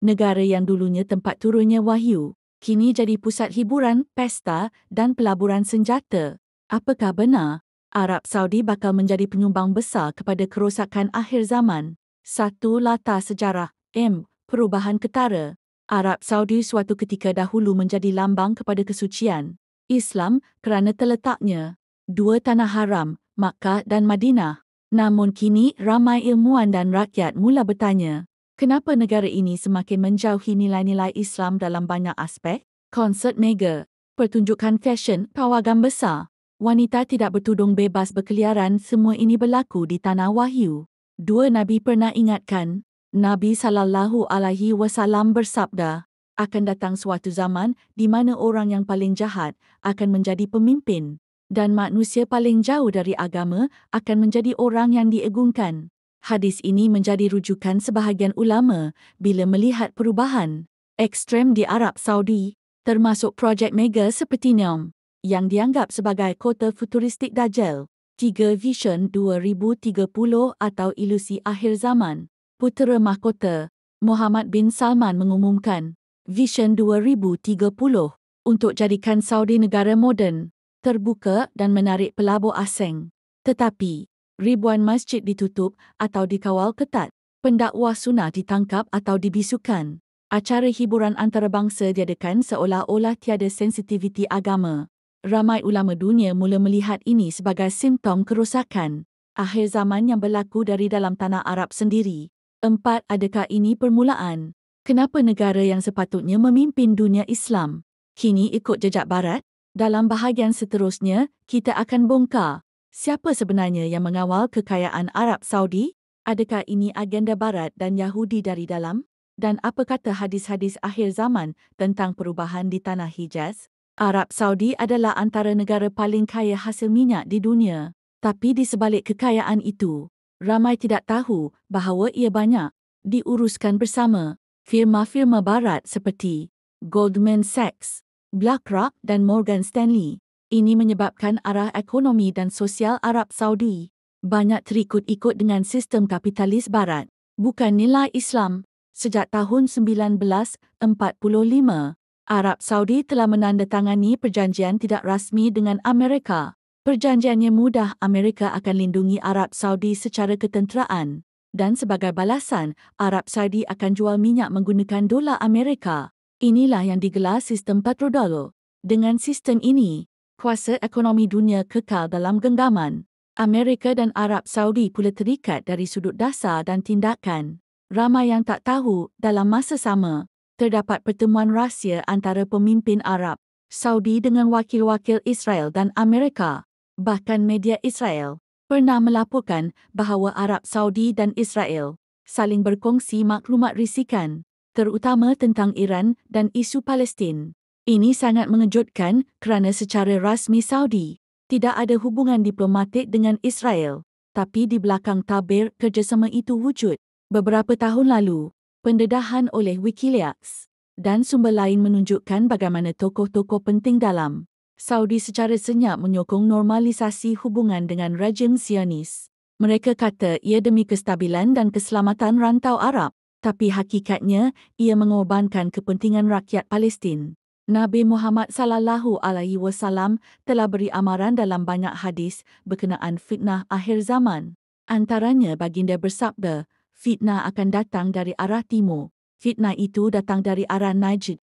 negara yang dulunya tempat turunnya wahyu, kini jadi pusat hiburan, pesta dan pelaburan senjata. Apakah benar? Arab Saudi bakal menjadi penyumbang besar kepada kerosakan akhir zaman. 1. Latar sejarah. Perubahan ketara. Arab Saudi suatu ketika dahulu menjadi lambang kepada kesucian Islam kerana terletaknya 2 tanah haram, Makkah dan Madinah. Namun kini ramai ilmuwan dan rakyat mula bertanya, kenapa negara ini semakin menjauhi nilai-nilai Islam dalam banyak aspek? Konsert mega, pertunjukan fashion, pawagam besar, wanita tidak bertudung bebas berkeliaran, semua ini berlaku di tanah wahyu. 2. Nabi pernah ingatkan. Nabi SAW bersabda, akan datang suatu zaman di mana orang yang paling jahat akan menjadi pemimpin dan manusia paling jauh dari agama akan menjadi orang yang diagungkan. Hadis ini menjadi rujukan sebahagian ulama bila melihat perubahan ekstrem di Arab Saudi, termasuk projek mega seperti NEOM yang dianggap sebagai kota futuristik Dajjal. 3. Vision 2030 atau ilusi akhir zaman. Putera Mahkota Muhammad bin Salman mengumumkan Vision 2030 untuk jadikan Saudi negara moden, terbuka dan menarik pelabur asing. Tetapi, ribuan masjid ditutup atau dikawal ketat, pendakwah sunnah ditangkap atau dibisukan. Acara hiburan antarabangsa diadakan seolah-olah tiada sensitiviti agama. Ramai ulama dunia mula melihat ini sebagai simptom kerosakan akhir zaman yang berlaku dari dalam tanah Arab sendiri. 4. Adakah ini permulaan? Kenapa negara yang sepatutnya memimpin dunia Islam kini ikut jejak Barat? Dalam bahagian seterusnya, kita akan bongkar siapa sebenarnya yang mengawal kekayaan Arab Saudi? Adakah ini agenda Barat dan Yahudi dari dalam? Dan apa kata hadis-hadis akhir zaman tentang perubahan di tanah Hijaz? Arab Saudi adalah antara negara paling kaya hasil minyak di dunia. Tapi di sebalik kekayaan itu, ramai tidak tahu bahawa ia banyak diuruskan bersama firma-firma Barat seperti Goldman Sachs, BlackRock dan Morgan Stanley. Ini menyebabkan arah ekonomi dan sosial Arab Saudi banyak terikut-ikut dengan sistem kapitalis Barat, bukan nilai Islam. Sejak tahun 1945, Arab Saudi telah menandatangani perjanjian tidak rasmi dengan Amerika. Perjanjiannya mudah, Amerika akan lindungi Arab Saudi secara ketenteraan dan sebagai balasan, Arab Saudi akan jual minyak menggunakan dolar Amerika. Inilah yang digelar sistem petrodollar. Dengan sistem ini, kuasa ekonomi dunia kekal dalam genggaman. Amerika dan Arab Saudi pula terikat dari sudut dasar dan tindakan. Ramai yang tak tahu, dalam masa sama, terdapat pertemuan rahsia antara pemimpin Arab Saudi dengan wakil-wakil Israel dan Amerika. Bahkan media Israel pernah melaporkan bahawa Arab Saudi dan Israel saling berkongsi maklumat risikan, terutama tentang Iran dan isu Palestin. Ini sangat mengejutkan kerana secara rasmi Saudi tidak ada hubungan diplomatik dengan Israel, tapi di belakang tabir kerjasama itu wujud. Beberapa tahun lalu, pendedahan oleh Wikileaks dan sumber lain menunjukkan bagaimana tokoh-tokoh penting dalam Saudi secara senyap menyokong normalisasi hubungan dengan rejim Zionis. Mereka kata ia demi kestabilan dan keselamatan rantau Arab, tapi hakikatnya ia mengorbankan kepentingan rakyat Palestin. Nabi Muhammad SAW telah beri amaran dalam banyak hadis berkenaan fitnah akhir zaman. Antaranya baginda bersabda, fitnah akan datang dari arah timur. Fitnah itu datang dari arah Najd.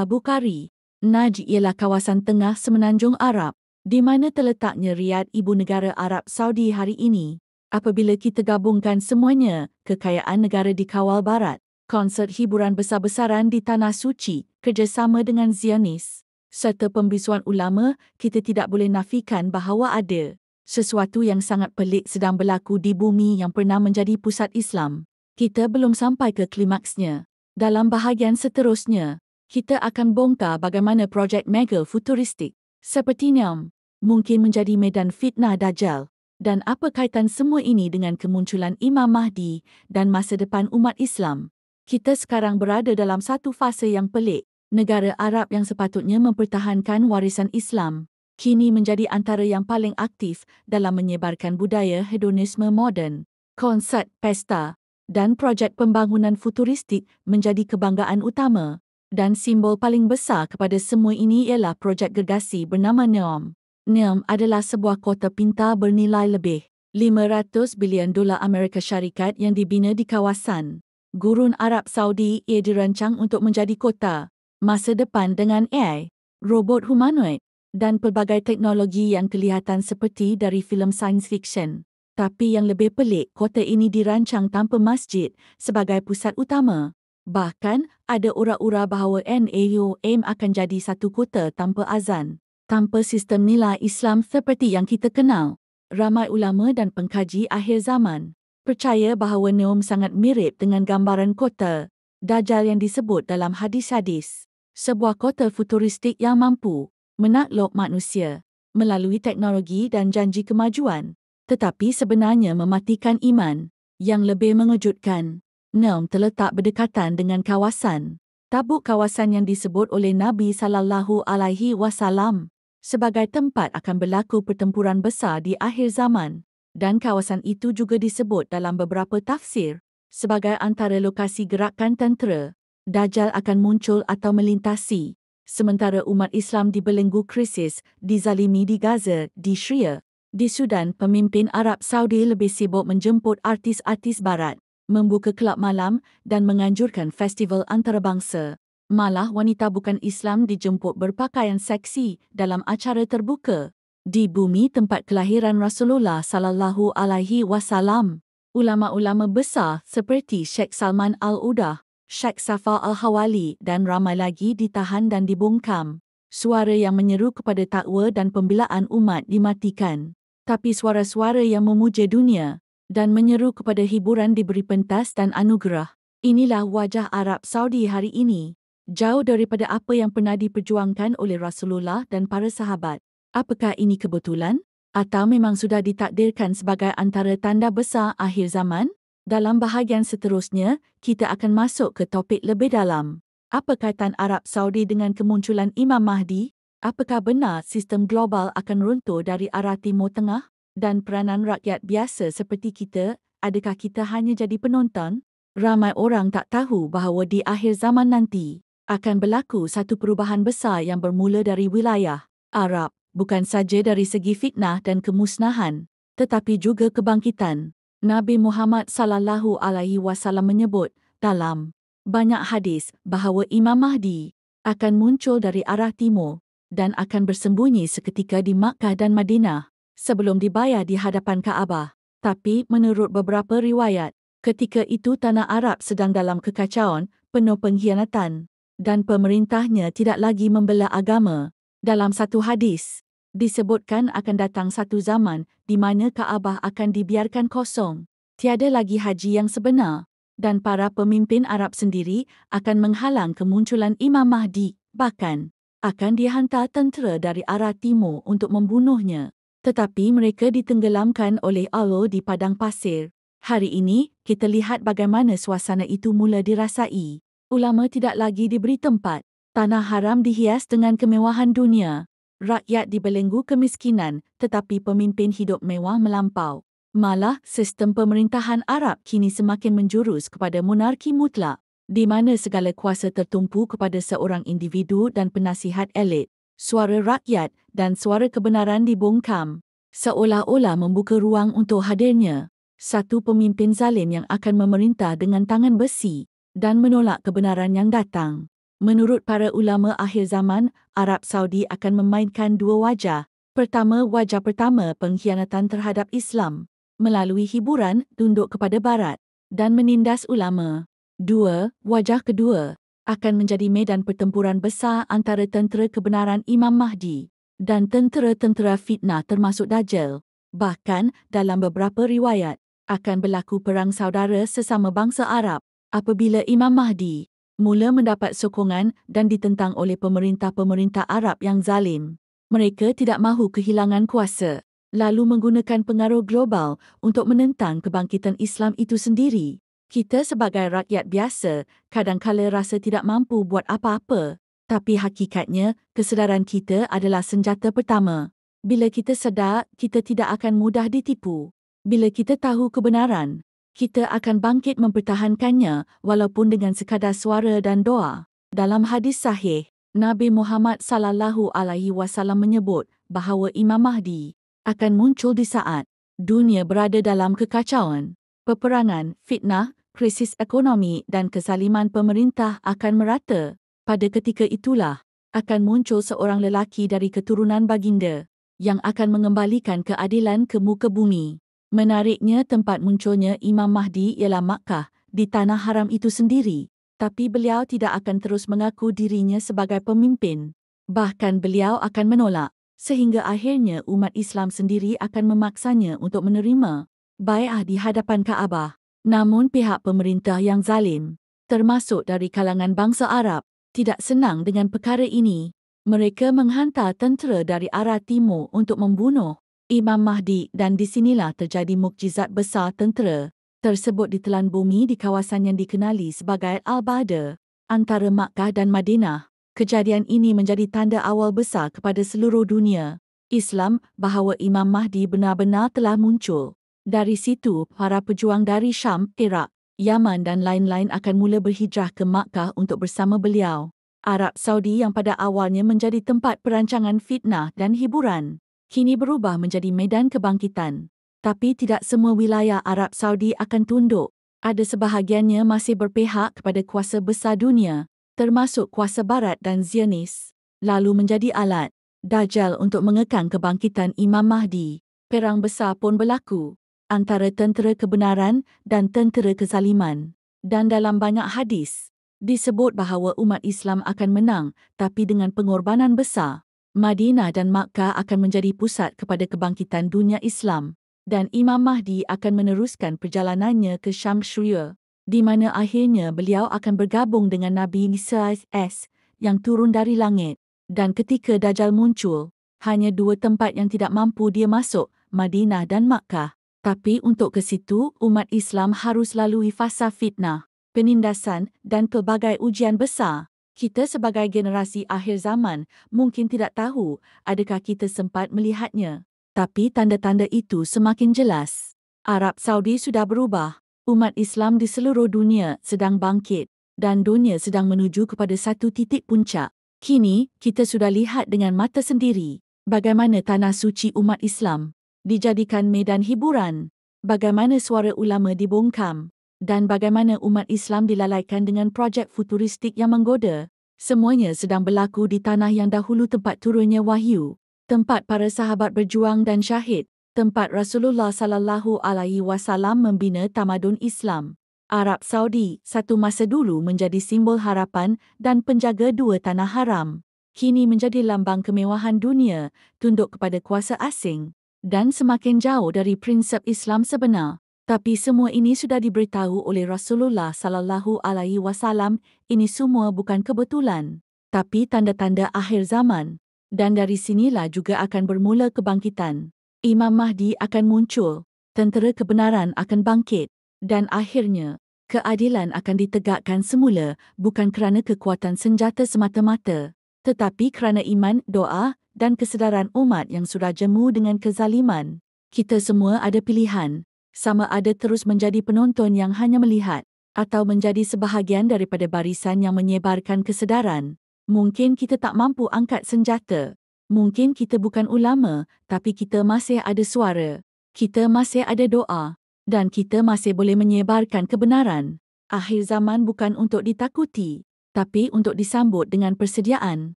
Bukhari. Najd ialah kawasan tengah semenanjung Arab, di mana terletaknya Riyadh, ibu negara Arab Saudi hari ini. Apabila kita gabungkan semuanya, kekayaan negara dikawal Barat, konsert hiburan besar-besaran di Tanah Suci, kerjasama dengan Zionis, serta pembisuan ulama, kita tidak boleh nafikan bahawa ada sesuatu yang sangat pelik sedang berlaku di bumi yang pernah menjadi pusat Islam. Kita belum sampai ke klimaksnya. Dalam bahagian seterusnya, kita akan bongkar bagaimana projek mega futuristik seperti NEOM mungkin menjadi medan fitnah Dajjal dan apa kaitan semua ini dengan kemunculan Imam Mahdi dan masa depan umat Islam. Kita sekarang berada dalam satu fase yang pelik. Negara Arab yang sepatutnya mempertahankan warisan Islam kini menjadi antara yang paling aktif dalam menyebarkan budaya hedonisme moden. Konsert, pesta, dan projek pembangunan futuristik menjadi kebanggaan utama. Dan simbol paling besar kepada semua ini ialah projek gergasi bernama NEOM. NEOM adalah sebuah kota pintar bernilai lebih $500 bilion Amerika Syarikat yang dibina di kawasan Gurun Arab Saudi. Ia dirancang untuk menjadi kota masa depan dengan AI, robot humanoid dan pelbagai teknologi yang kelihatan seperti dari filem sains fiksyen. Tapi yang lebih pelik, kota ini dirancang tanpa masjid sebagai pusat utama. Bahkan, ada ura-ura bahawa NEOM akan jadi satu kota tanpa azan, tanpa sistem nilai Islam seperti yang kita kenal. Ramai ulama dan pengkaji akhir zaman percaya bahawa NEOM sangat mirip dengan gambaran kota Dajjal yang disebut dalam hadis-hadis. Sebuah kota futuristik yang mampu menakluk manusia melalui teknologi dan janji kemajuan, tetapi sebenarnya mematikan iman. Yang lebih mengejutkan, NEOM terletak berdekatan dengan kawasan Tabuk, kawasan yang disebut oleh Nabi SAW sebagai tempat akan berlaku pertempuran besar di akhir zaman. Dan kawasan itu juga disebut dalam beberapa tafsir sebagai antara lokasi gerakan tentera Dajjal akan muncul atau melintasi. Sementara umat Islam dibelenggu krisis, dizalimi di Gaza, di Syria, di Sudan, pemimpin Arab Saudi lebih sibuk menjemput artis-artis barat, membuka kelab malam dan menganjurkan festival antarabangsa. Malah wanita bukan Islam dijemput berpakaian seksi dalam acara terbuka di bumi tempat kelahiran Rasulullah SAW. Ulama-ulama besar seperti Sheikh Salman Al-Udah, Sheikh Safa Al-Hawali dan ramai lagi ditahan dan dibungkam. Suara yang menyeru kepada takwa dan pembelaan umat dimatikan. Tapi suara-suara yang memuja dunia dan menyeru kepada hiburan diberi pentas dan anugerah. Inilah wajah Arab Saudi hari ini, jauh daripada apa yang pernah diperjuangkan oleh Rasulullah dan para sahabat. Apakah ini kebetulan? Atau memang sudah ditakdirkan sebagai antara tanda besar akhir zaman? Dalam bahagian seterusnya, kita akan masuk ke topik lebih dalam. Apa kaitan Arab Saudi dengan kemunculan Imam Mahdi? Apakah benar sistem global akan runtuh dari arah Timur Tengah? Dan peranan rakyat biasa seperti kita, adakah kita hanya jadi penonton? Ramai orang tak tahu bahawa di akhir zaman nanti akan berlaku satu perubahan besar yang bermula dari wilayah Arab, bukan saja dari segi fitnah dan kemusnahan, tetapi juga kebangkitan. Nabi Muhammad SAW menyebut dalam banyak hadis bahawa Imam Mahdi akan muncul dari arah timur dan akan bersembunyi seketika di Makkah dan Madinah sebelum dibayar di hadapan Kaabah. Tapi menurut beberapa riwayat, ketika itu tanah Arab sedang dalam kekacauan, penuh pengkhianatan dan pemerintahnya tidak lagi membela agama. Dalam satu hadis, disebutkan akan datang satu zaman di mana Kaabah akan dibiarkan kosong. Tiada lagi haji yang sebenar dan para pemimpin Arab sendiri akan menghalang kemunculan Imam Mahdi. Bahkan, akan dihantar tentera dari arah timur untuk membunuhnya. Tetapi mereka ditenggelamkan oleh Allah di padang pasir. Hari ini, kita lihat bagaimana suasana itu mula dirasai. Ulama tidak lagi diberi tempat. Tanah haram dihias dengan kemewahan dunia. Rakyat dibelenggu kemiskinan, tetapi pemimpin hidup mewah melampau. Malah, sistem pemerintahan Arab kini semakin menjurus kepada monarki mutlak, di mana segala kuasa tertumpu kepada seorang individu dan penasihat elit. Suara rakyat dan suara kebenaran dibungkam, seolah-olah membuka ruang untuk hadirnya satu pemimpin zalim yang akan memerintah dengan tangan besi dan menolak kebenaran yang datang. Menurut para ulama akhir zaman, Arab Saudi akan memainkan dua wajah. Pertama, wajah pertama pengkhianatan terhadap Islam melalui hiburan tunduk kepada Barat dan menindas ulama. Dua, wajah kedua akan menjadi medan pertempuran besar antara tentera kebenaran Imam Mahdi dan tentera-tentera fitnah termasuk Dajjal. Bahkan, dalam beberapa riwayat, akan berlaku perang saudara sesama bangsa Arab apabila Imam Mahdi mula mendapat sokongan dan ditentang oleh pemerintah-pemerintah Arab yang zalim. Mereka tidak mahu kehilangan kuasa, lalu menggunakan pengaruh global untuk menentang kebangkitan Islam itu sendiri. Kita sebagai rakyat biasa kadang-kala rasa tidak mampu buat apa-apa, tapi hakikatnya kesedaran kita adalah senjata pertama. Bila kita sedar, kita tidak akan mudah ditipu. Bila kita tahu kebenaran, Kita akan bangkit mempertahankannya walaupun dengan sekadar suara dan doa. Dalam hadis sahih, Nabi Muhammad SAW menyebut bahawa Imam Mahdi akan muncul di saat dunia berada dalam kekacauan. Peperangan, fitnah, krisis ekonomi dan kezaliman pemerintah akan merata. Pada ketika itulah, akan muncul seorang lelaki dari keturunan baginda yang akan mengembalikan keadilan ke muka bumi. Menariknya, tempat munculnya Imam Mahdi ialah Makkah, di tanah haram itu sendiri. Tapi beliau tidak akan terus mengaku dirinya sebagai pemimpin. Bahkan beliau akan menolak, sehingga akhirnya umat Islam sendiri akan memaksanya untuk menerima bai'ah di hadapan Kaabah. Namun pihak pemerintah yang zalim, termasuk dari kalangan bangsa Arab, tidak senang dengan perkara ini. Mereka menghantar tentera dari arah timur untuk membunuh Imam Mahdi dan di sinilah terjadi mukjizat besar tentera tersebut ditelan bumi di kawasan yang dikenali sebagai Al-Badr antara Makkah dan Madinah. Kejadian ini menjadi tanda awal besar kepada seluruh dunia Islam bahawa Imam Mahdi benar-benar telah muncul. Dari situ, para pejuang dari Syam, Iraq, Yaman dan lain-lain akan mula berhijrah ke Makkah untuk bersama beliau. Arab Saudi yang pada awalnya menjadi tempat perancangan fitnah dan hiburan, kini berubah menjadi medan kebangkitan. Tapi tidak semua wilayah Arab Saudi akan tunduk. Ada sebahagiannya masih berpihak kepada kuasa besar dunia, termasuk kuasa barat dan Zionis, lalu menjadi alat Dajjal untuk mengekang kebangkitan Imam Mahdi. Perang besar pun berlaku antara tentera kebenaran dan tentera kezaliman. Dan dalam banyak hadis, disebut bahawa umat Islam akan menang, tapi dengan pengorbanan besar. Madinah dan Makkah akan menjadi pusat kepada kebangkitan dunia Islam. Dan Imam Mahdi akan meneruskan perjalanannya ke Syam Syria, di mana akhirnya beliau akan bergabung dengan Nabi Isa AS yang turun dari langit. Dan ketika Dajjal muncul, hanya dua tempat yang tidak mampu dia masuk, Madinah dan Makkah. Tapi untuk ke situ, umat Islam harus lalui fasa fitnah, penindasan dan pelbagai ujian besar. Kita sebagai generasi akhir zaman mungkin tidak tahu adakah kita sempat melihatnya. Tapi tanda-tanda itu semakin jelas. Arab Saudi sudah berubah. Umat Islam di seluruh dunia sedang bangkit dan dunia sedang menuju kepada satu titik puncak. Kini, kita sudah lihat dengan mata sendiri bagaimana tanah suci umat Islam dijadikan medan hiburan, bagaimana suara ulama dibungkam, dan bagaimana umat Islam dilalaikan dengan projek futuristik yang menggoda. Semuanya sedang berlaku di tanah yang dahulu tempat turunnya wahyu, tempat para sahabat berjuang dan syahid, tempat Rasulullah SAW membina tamadun Islam. Arab Saudi satu masa dulu menjadi simbol harapan dan penjaga dua tanah haram. Kini menjadi lambang kemewahan dunia, tunduk kepada kuasa asing dan semakin jauh dari prinsip Islam sebenar. Tapi semua ini sudah diberitahu oleh Rasulullah SAW. Ini semua bukan kebetulan, tapi tanda-tanda akhir zaman. Dan dari sinilah juga akan bermula kebangkitan. Imam Mahdi akan muncul, tentera kebenaran akan bangkit, dan akhirnya, keadilan akan ditegakkan semula bukan kerana kekuatan senjata semata-mata, tetapi kerana iman, doa dan kesedaran umat yang sudah jemu dengan kezaliman. Kita semua ada pilihan, sama ada terus menjadi penonton yang hanya melihat, atau menjadi sebahagian daripada barisan yang menyebarkan kesedaran. Mungkin kita tak mampu angkat senjata. Mungkin kita bukan ulama, tapi kita masih ada suara. Kita masih ada doa. Dan kita masih boleh menyebarkan kebenaran. Akhir zaman bukan untuk ditakuti, tapi untuk disambut dengan persediaan.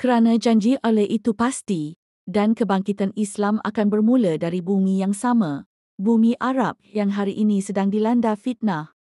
Kerana janji Allah itu pasti. Dan kebangkitan Islam akan bermula dari bumi yang sama. Bumi Arab yang hari ini sedang dilanda fitnah.